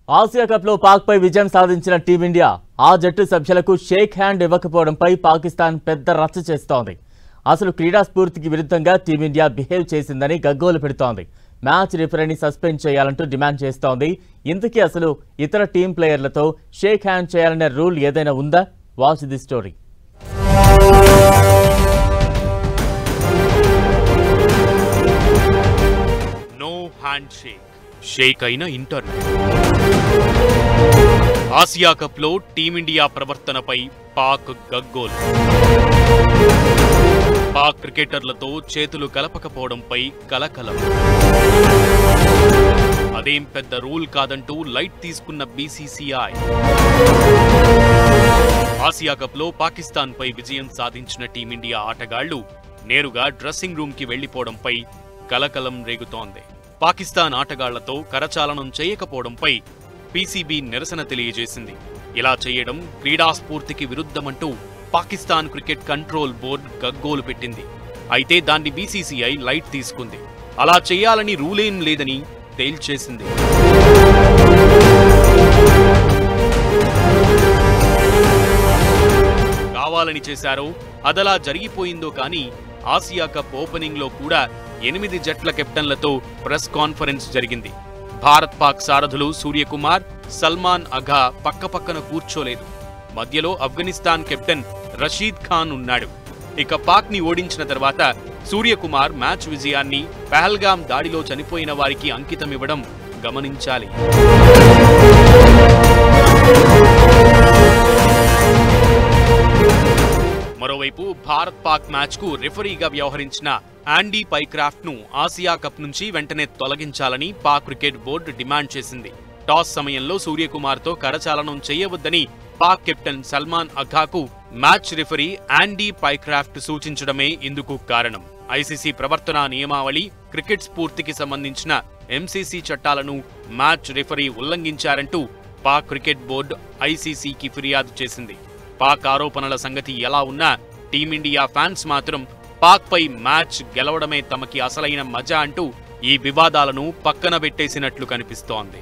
Asia cup లో పాక్ పై విజయం సాధించిన టీమిండియా ఆ జట్టు సభ్యులకు షేక్ హ్యాండ్ ఇవ్వకపోవడంపై పాకిస్తాన్ పెద్ద రచ్చ చేస్తోంది. అసలు క్రీడా స్ఫూర్తికి విరుద్ధంగా టీమిండియా బిహేవ్ చేసిందని గగ్గోలు పెడుతోంది. మ్యాచ్ రిఫరీని సస్పెండ్ చేయాలంటూ డిమాండ్ చేస్తోంది. ఇంతకీ అసలు ఇతర టీం ప్లేయర్లతో షేక్ హ్యాండ్ చేయాలనే రూల్ ఏదైనా ఉందా? Watch the story. No hand shake అయిన ఇంటర్నెట్. ఆసియా కప్ లో టీమిండియా ప్రవర్తనపై పాక్ గగ్గోలు. పాక్ క్రికెటర్లతో చేతులు కలపకపోవడంపై కలకలం. అదేం పెద్ద రూల్ కాదంటూ లైట్ తీసుకున్న బీసీసీఐ. ఆసియా కప్ లో పాకిస్తాన్ పై విజయం సాధించిన టీమిండియా ఆటగాళ్లు నేరుగా డ్రెస్సింగ్ రూమ్ కి వెళ్లిపోవడంపై కలకలం రేగుతోంది. పాకిస్తాన్ ఆటగాళ్లతో కరచాలనం చేయకపోవడంపై పీసీబీ నిరసన తెలియజేసింది. ఇలా చేయడం క్రీడా స్ఫూర్తికి విరుద్ధమంటూ పాకిస్తాన్ క్రికెట్ కంట్రోల్ బోర్డు గగ్గోలు పెట్టింది. అయితే దాన్ని బీసీసీఐ లైట్ తీసుకుంది. అలా చేయాలని రూలేం లేదని తేల్చేసింది. కావాలని చేశారో అదలా జరిగిపోయిందో కానీ ఆసియా కప్ ఓపెనింగ్ లో కూడా 8 జట్ల కెప్టెన్లతో ప్రెస్ కాన్ఫరెన్స్ జరిగింది. భారత్ పాక్ సారథులు సూర్యకుమార్, సల్మాన్ అఘా పక్కపక్కన కూర్చోలేదు. మధ్యలో ఆఫ్ఘనిస్తాన్ కెప్టెన్ రషీద్ ఖాన్ ఉన్నాడు. ఇక పాక్ ని ఓడించిన తర్వాత సూర్యకుమార్ మ్యాచ్ విజయాన్ని పహల్గాం దాడిలో చనిపోయిన వారికి అంకితమివ్వడం గమనించాలి. మరోవైపు భారత్ పాక్ మ్యాచ్ కు రిఫరీగా వ్యవహరించిన యాండీ పైక్రాఫ్ట్ ను ఆసియా కప్ నుంచి వెంటనే తొలగించాలని పాక్ క్రికెట్ బోర్డు డిమాండ్ చేసింది. టాస్ సమయంలో సూర్యకుమార్ తో కరచాలనం చేయవద్దని పాక్ కెప్టెన్ సల్మాన్ అఘాకు మ్యాచ్ రిఫరీ యాండీ పైక్రాఫ్ట్ సూచించడమే ఇందుకు కారణం. ఐసీసీ ప్రవర్తనా నియమావళి, క్రికెట్ స్ఫూర్తికి సంబంధించిన ఎంసీసీ చట్టాలను మ్యాచ్ రిఫరీ ఉల్లంఘించారంటూ పాక్ క్రికెట్ బోర్డు ఐసీసీకి ఫిర్యాదు చేసింది. పాక్ ఆరోపణల సంగతి ఎలా ఉన్నా టీమిండియా ఫ్యాన్స్ మాత్రం పాక్ పై మ్యాచ్ గెలవడమే తమకి అసలైన మజా అంటూ ఈ వివాదాలను పక్కన పెట్టేసినట్లు కనిపిస్తోంది.